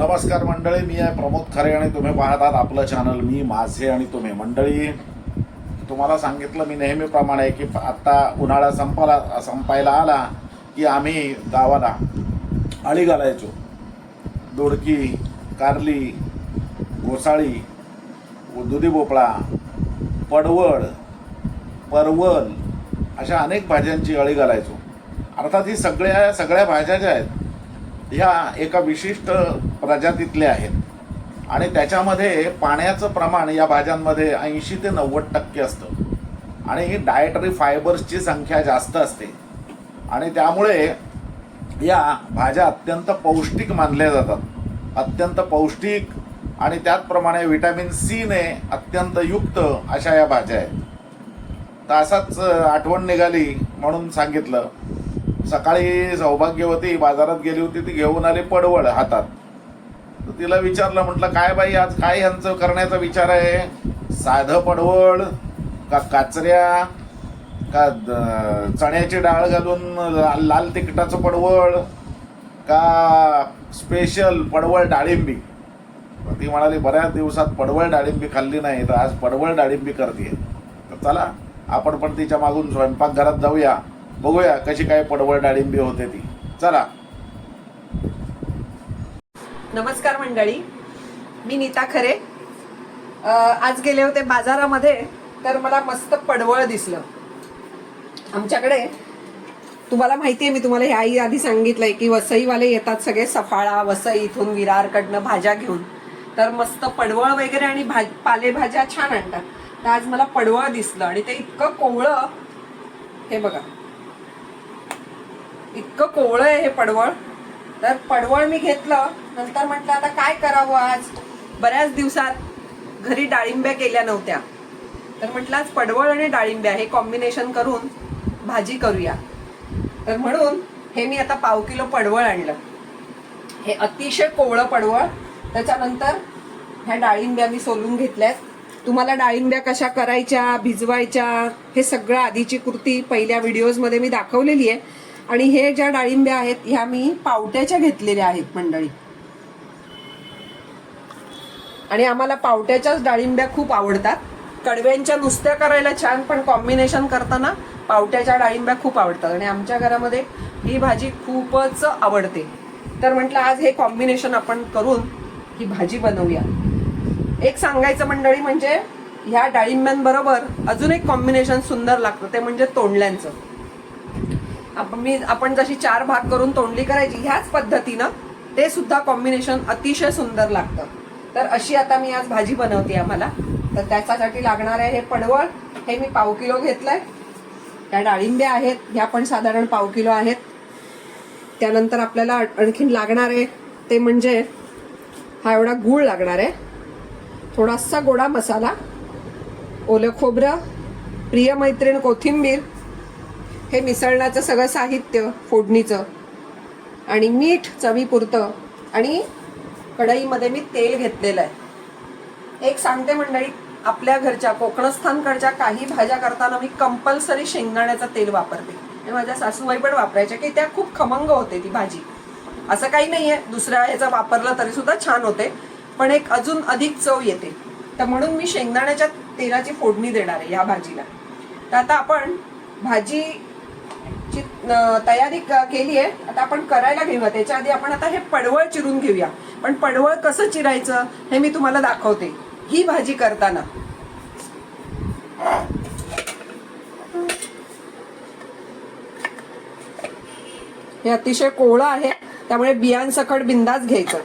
नमस्कार मंडळी, मी आहे प्रमोद खरे आणि तुम्ही पाहतात आपलं चॅनल मी माझे आणि तुम्ही. मंडळी, तुम्हाला सांगितलं मी नेहमीप्रमाणे की आता उन्हाळा संपायला आला की आम्ही गावाला अळी घालायचो. दोडकी, कारली, घोसाळी, दुधी भोपळा, पडवळ, परवल अशा अनेक भाज्यांची अळी घालायचो. अर्थात ही सगळ्या भाज्या ज्या आहेत ह्या एका विशिष्ट प्रजातीतल्या आहेत आणि त्याच्यामध्ये पाण्याचं प्रमाण या भाज्यांमध्ये 80 ते 90% असतं आणि डायटरी फायबर्सची संख्या जास्त असते आणि त्यामुळे या भाज्या अत्यंत पौष्टिक मानल्या जातात. अत्यंत पौष्टिक आणि त्याचप्रमाणे व्हिटॅमिन सी ने अत्यंत युक्त अशा या भाज्या आहेत. तर असाच आठवण निघाली म्हणून सांगितलं. सकाळी सौभाग्यवती बाजारात गेली होती, ती घेऊन आली पडवळ हातात. तर तिला विचारलं, म्हटलं काय बाई आज काय यांचं करण्याचा विचार आहे? साधं पडवळ का काचऱ्या का चण्याची डाळ घालून लाल तिखटाचं पडवळ का स्पेशल पडवळ डाळिंबी? ती म्हणाली बऱ्याच दिवसात पडवळ डाळिंबी खाल्ली नाही, तर आज पडवळ डाळिंबी करते. तर चला आपण पण तिच्या मागून स्वयंपाकघरात जाऊया, बघूया कशी काय पडवळ डाळिंबी होते ती. चला. नमस्कार मंडळी, मी नीता खरे. आज गेले होते बाजारामध्ये, तर मला मस्त पडवळ दिसलं. आमच्याकडे तुम्हाला माहिती आहे, मी तुम्हाला ह्याही आधी सांगितलंय की वसईवाले येतात सगळे सफाळा वसई इथून विरारकडनं भाज्या घेऊन, तर मस्त पडवळ वगैरे आणि पालेभाज्या छान आणतात. तर आज मला पडवळ दिसलं आणि ते इतकं कोवळं, हे बघा इतकं कोवळं आहे हे पडवळ. तर पडवळ मी घेतलं. नंतर म्हटलं आता काय करावं, आज बऱ्याच दिवसात घरी डाळिंब्या केल्या नव्हत्या, तर म्हटलं आज पडवळ आणि डाळिंब्या हे कॉम्बिनेशन करून भाजी करूया. तर म्हणून हे मी आता 1/2 किलो पडवळ आणलं. हे अतिशय कोवळं पडवळ. त्याच्यानंतर ह्या डाळिंब्या मी सोलून घेतल्यात. तुम्हाला डाळिंब्या कशा करायच्या, भिजवायच्या, हे सगळं आधीची कृती पहिल्या व्हिडिओजमध्ये मी दाखवलेली आहे. आणि हे ज्या डाळिंब्या आहेत ह्या मी पावट्याच्या घेतलेल्या आहेत मंडळी. आणि आम्हाला पावट्याच्याच डाळिंब्या खूप आवडतात. कडव्यांच्या नुसत्या करायला छान, पण कॉम्बिनेशन करताना पावट्याच्या डाळिंब्या खूप आवडतात आणि आमच्या घरामध्ये ही भाजी खूपच आवडते. तर म्हटलं आज हे कॉम्बिनेशन आपण करून ही भाजी बनवूया. एक सांगायचं मंडळी, म्हणजे ह्या डाळिंब्यांबरोबर अजून एक कॉम्बिनेशन सुंदर लागतं, ते म्हणजे तोंडल्यांचं. आपण जशी 4 भाग करून तोंडली करायची, ह्याच पद्धतीनं ते सुद्धा कॉम्बिनेशन अतिशय सुंदर लागतं. तर अशी आता मी आज भाजी बनवते आम्हाला. तर त्याच्यासाठी लागणार आहे हे पडवळ, हे मी 1/2 किलो घेतलंय. त्या डाळिंब्या आहेत, ह्या पण साधारण 1/2 किलो आहेत. त्यानंतर आपल्याला आणखीन लागणार आहे ते म्हणजे हा एवढा गूळ लागणार आहे, थोडासा गोडा मसाला, ओलं खोबरं, प्रिय मैत्रीण कोथिंबीर, हे मिसळण्याचं सगळं साहित्य फोडणीचं, आणि मीठ चवीपुरतं, आणि कढईमध्ये मी तेल घेतलेलं आहे. एक सांगते मंडळी, आपल्या घरच्या कोकणस्थानकडच्या काही भाज्या करताना मी कंपल्सरी शेंगदाण्याचं तेल वापरते. आणि माझ्या सासूबाई पण वापरायच्या की त्या खूप खमंग होते ती भाजी. असं काही नाहीये, दुसऱ्या ह्याचा वापरलं तरी सुद्धा छान होते, पण एक अजून अधिक चव येते. तर म्हणून मी शेंगदाण्याच्या तेलाची फोडणी देणार आहे या भाजीला. तर आता आपण भाजीची तयारी केली आहे, आता आपण करायला घेऊया. त्याच्या आधी आपण आता हे पडवळ चिरून घेऊया. पण पडवळ कसं चिरायचं हे मी तुम्हाला दाखवते ही भाजी करताना. हे अतिशय कोवळं आहे, त्यामुळे बियांसकट बिंदाच घ्यायचं.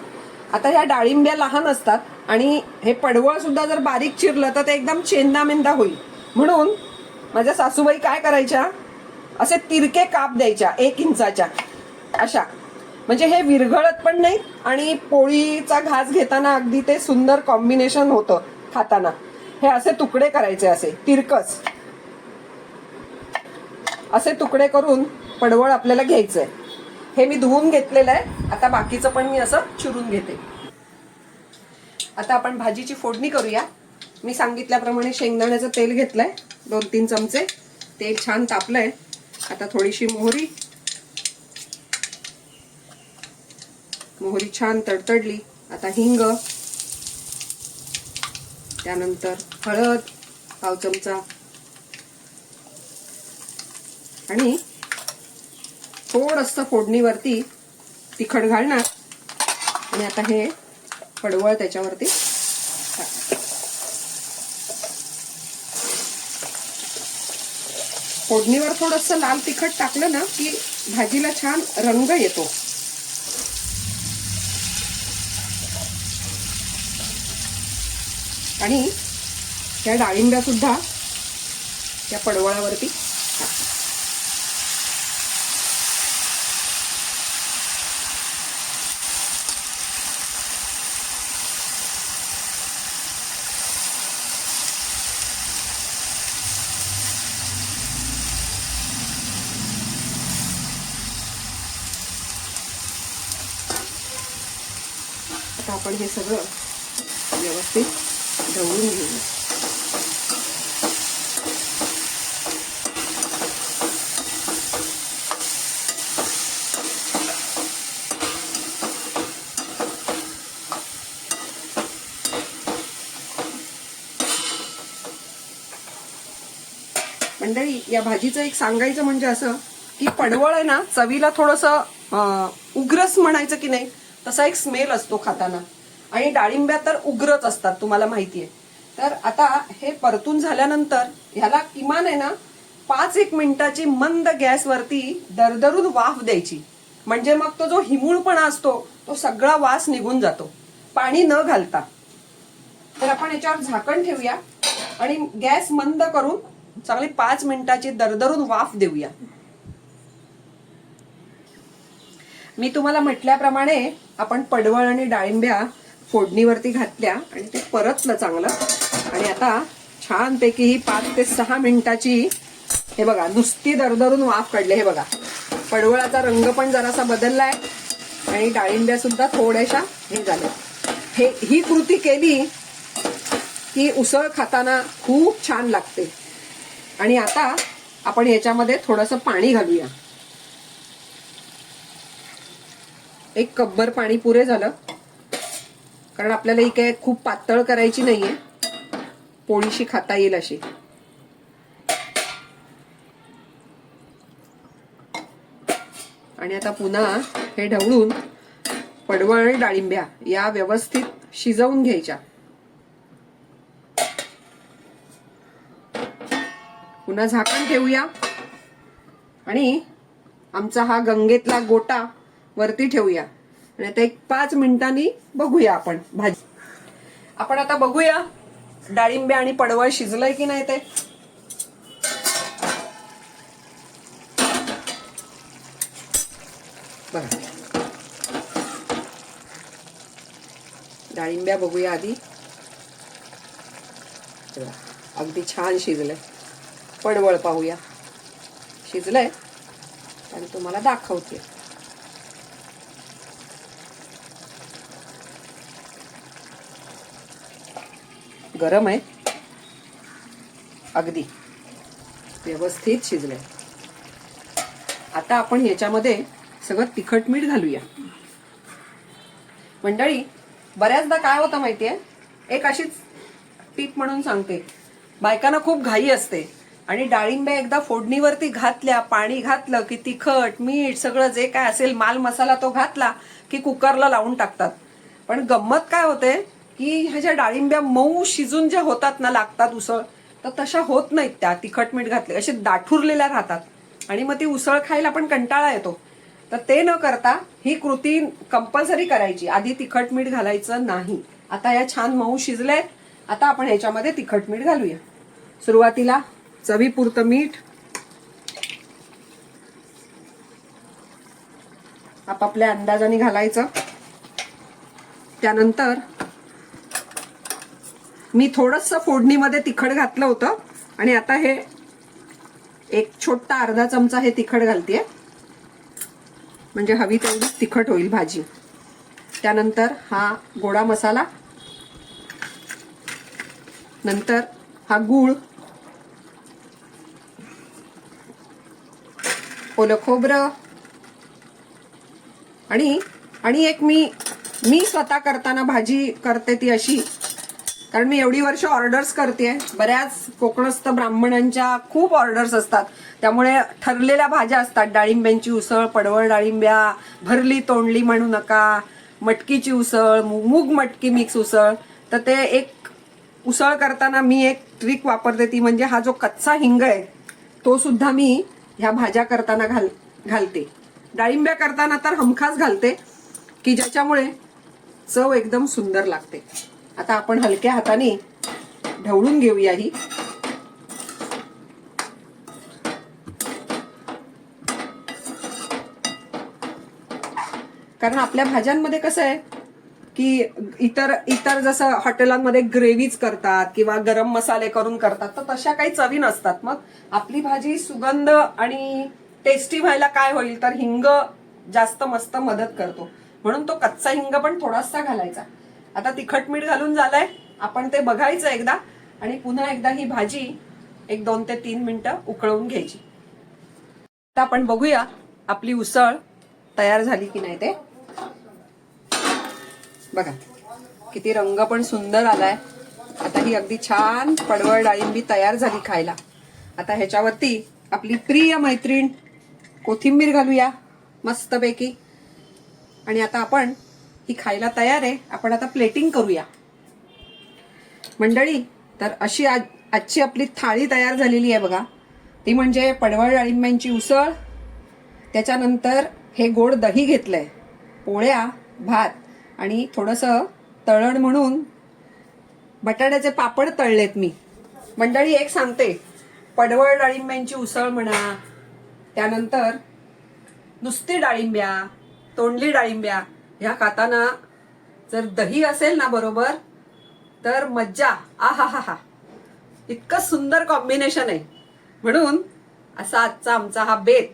आता ह्या डाळिंब्या लहान असतात आणि हे पडवळ सुद्धा जर बारीक चिरलं तर ते एकदम चेंदामेंदा होईल. म्हणून माझ्या सासूबाई काय करायच्या, असे तिरके काप द्यायच्या 1 इंचाच्या अशा, म्हणजे हे विरघळत पण नाही आणि पोळीचा घास घेताना अगदी ते सुंदर कॉम्बिनेशन होतं खाताना. हे असे तुकडे करायचे, असे तिरकस असे तुकडे करून पडवळ आपल्याला घ्यायचंय. हे मी धुवून घेतलेलं आहे. आता बाकीचं पण मी असं चिरून घेते. आता आपण भाजीची फोडणी करूया. मी सांगितल्याप्रमाणे शेंगदाण्याचं तेल घेतलंय 2-3 चमचे. तेल छान तापलंय. आता थोडीशी मोहरी छान तडतडली आता हिंग, त्यानंतर हळद पाव चमचा आणि थोडंसं फोडणीवरती तिखट घालणार आणि आता हे पडवळ त्याच्यावरती टाकणार. फोडणीवर थोडंसं लाल तिखट टाकलं ना की भाजीला छान रंग येतो. आणि त्या डाळिंब्या सुद्धा त्या पडवळावरती टाकतात. आता आपण हे सगळं व्यवस्थित ढवळून घेऊया. मंडळी, या भाजीचं एक सांगायचं म्हणजे असं की पडवळ आहे ना, चवीला थोडंसं उग्रच म्हणायचं की नाही, तसा एक स्मेल असतो खाताना. आणि डाळिंब्या तर उग्रच असतात, तुम्हाला माहितीये. तर आता हे परतून झाल्यानंतर ह्याला किमान आहे ना 5-1 मिनिटाची मंद गॅसवरती दरदरून वाफ द्यायची. म्हणजे मग तो जो हिमूळपणा असतो तो सगळा वास निघून जातो, पाणी न घालता. तर आपण याच्यावर झाकण ठेवूया आणि गॅस मंद करून चांगली 5 मिनिटाची दरदरून वाफ देऊया. मी तुम्हाला म्हटल्याप्रमाणे आपण पडवळ आणि डाळिंब्या फोडणीवरती घातल्या आणि ते परतलं चांगलं. आणि आता छानपैकी ही 5 ते 6 मिनिटाची हे बघा नुसती दरदरून वाफ काढली. हे बघा पडवळाचा रंग पण जरासा बदललाय आणि डाळिंब्या सुद्धा थोड्याशा हे झाल्या. ही कृती केली की उसळ खाताना खूप छान लागते. आणि आता आपण याच्यामध्ये थोडंसं पाणी घालूया. 1 कपभर पाणी पुरे झालं, कारण आपल्याला ही काय खूप पातळ करायची नाहीये, पोळीशी खाता येईल अशी. आणि आता पुन्हा हे ढवळून पडवळ आणि डाळिंब्या या व्यवस्थित शिजवून घ्यायच्या. पुन्हा झाकण ठेवूया आणि आमचा हा गंगेतला गोटा वरती ठेवूया. आणि आता 5 मिनिटांनी बघूया आपण भाजी. आपण आता बघूया डाळिंब्या आणि पडवळ शिजलंय की नाही ते. बघा डाळिंब्या बघूया आधी. अगदी छान शिजलंय. पडवळ पाहूया शिजलंय आणि तुम्हाला दाखवते. गरम आहे, अगदी व्यवस्थित शिजलंय. आता आपण याच्यामध्ये सगळं तिखट मीठ घालूया. मंडळी, बऱ्याचदा काय होतं माहितीये, एक अशीच टीप म्हणून सांगते, बायकांना खूप घाई असते आणि डाळिंब्या एकदा फोडणीवरती घातल्या, पाणी घातलं की तिखट मीठ सगळं जे काय असेल माल मसाला तो घातला की कुकरला लावून टाकतात. पण गंमत काय होते की ह्या ज्या डाळिंब्या मऊ शिजून ज्या होतात ना, लागतात उसळ, तर तशा होत नाहीत. त्या तिखट मीठ घातले असे दाठुरलेल्या राहतात आणि मग ती उसळ खायला पण कंटाळा येतो. तर ते न करता ही कृती कंपल्सरी करायची. आधी तिखट मीठ घालायचं नाही. आता या छान मऊ शिजले. आता आपण ह्याच्यामध्ये तिखट मीठ घालूया. सुरुवातीला चवीपुरतं मीठ, आपापल्या अंदाजाने घालायचं. त्यानंतर मी थोडंसं फोडणीमध्ये तिखट घातलं होतं आणि आता हे एक छोटा अर्धा चमचा हे तिखट घालतेय, म्हणजे हवी तेवढी तिखट होईल भाजी. त्यानंतर हा गोडा मसाला, नंतर हा गूळ, ओलं खोबरं आणि एक मी मी स्वतः करताना भाजी करते ती अशी, कारण मी एवढी वर्ष ऑर्डर्स करते, बऱ्याच कोकणस्थ ब्राह्मणांच्या खूप ऑर्डर्स असतात, त्यामुळे ठरलेल्या भाज्या असतात. डाळिंब्यांची उसळ, पडवळ डाळिंब्या, भरली तोंडली म्हणू नका, मटकीची उसळ, मूग मटकी मिक्स उसळ. तर ते एक उसळ करताना मी एक ट्रिक वापरते, ती म्हणजे हा जो कच्चा हिंग आहे तो सुद्धा मी ह्या भाज्या करताना घालते. डाळिंब्या करताना तर हमखास घालते, की ज्याच्यामुळे चव एकदम सुंदर लागते. आता आपण हलक्या हाताने ढवळून घेऊया ही. कारण आपल्या भाज्यांमध्ये कसं आहे की इतर जसं हॉटेलांमध्ये ग्रेव्हीज करतात किंवा गरम मसाले करून करतात, तर तशा काही चवी नसतात. मग आपली भाजी सुगंध आणि टेस्टी व्हायला काय होईल, तर हिंग जास्त मस्त मदत करतो. म्हणून तो कच्चा हिंग पण थोडासा घालायचा. आता तिखट मीठ घालून झालंय, आपण ते बघायचं एकदा आणि पुन्हा एकदा ही भाजी 1-2 ते 3 मिनिटं उकळवून घ्यायची. आता आपण बघूया आपली उसळ तयार झाली की नाही ते. बघा किती रंग पण सुंदर आलाय. आता ही अगदी छान पडवळ डाळिंबी तयार झाली खायला. आता ह्याच्यावरती आपली प्रिय मैत्रीण कोथिंबीर घालूया मस्तपैकी. आणि आता आपण ही खायला तयार आहे. आपण आता प्लेटिंग करूया मंडळी. तर अशी आजची आपली थाळी तयार झालेली आहे बघा. ती म्हणजे पडवळ डाळिंब्यांची उसळ, त्याच्यानंतर हे गोड दही घेतलंय, पोळ्या, भात आणि थोडंसं तळण म्हणून बटाट्याचे पापड तळलेत मी. मंडळी एक सांगते, पडवळ डाळिंब्यांची उसळ म्हणा, त्यानंतर नुसती डाळिंब्या, तोंडली डाळिंब्या ह्या खाताना जर दही असेल ना बरोबर, तर मज्जा. आहा, इतकं सुंदर कॉम्बिनेशन आहे. म्हणून असा आजचा आमचा हा बेत.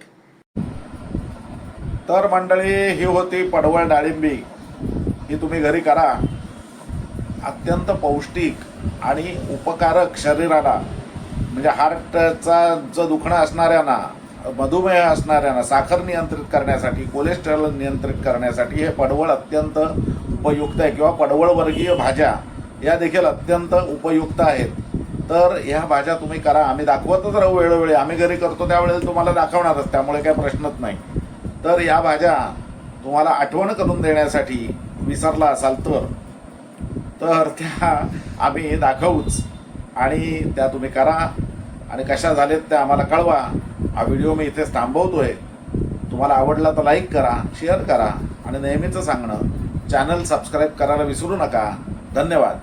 तर मंडळी, ही होती पडवळ डाळिंबी. ही तुम्ही घरी करा. अत्यंत पौष्टिक आणि उपकारक शरीराला, म्हणजे हार्टचा जो दुखणं असणाऱ्यांना, मधुमेह असणाऱ्यांना, साखर नियंत्रित करण्यासाठी, कोलेस्ट्रॉल नियंत्रित करण्यासाठी हे पडवळ अत्यंत उपयुक्त आहे. किंवा पडवळ वर्गीय भाज्या या देखील अत्यंत उपयुक्त आहेत. तर ह्या भाज्या तुम्ही करा. आम्ही दाखवतच राहू वेळोवेळी. आम्ही घरी करतो त्यावेळेला तुम्हाला दाखवणारच, त्यामुळे काही प्रश्नच नाही. तर ह्या भाज्या तुम्हाला आठवण करून देण्यासाठी विसरला असाल तर त्या आम्ही दाखवूच, आणि त्या तुम्ही करा आणि कशा झालेत त्या आम्हाला कळवा. हा व्हिडिओ मी इथेच थांबवतोय. तुम्हाला आवडला तर लाईक करा, शेअर करा आणि नेहमीचं सांगणं, चॅनल सबस्क्राईब करायला विसरू नका. धन्यवाद.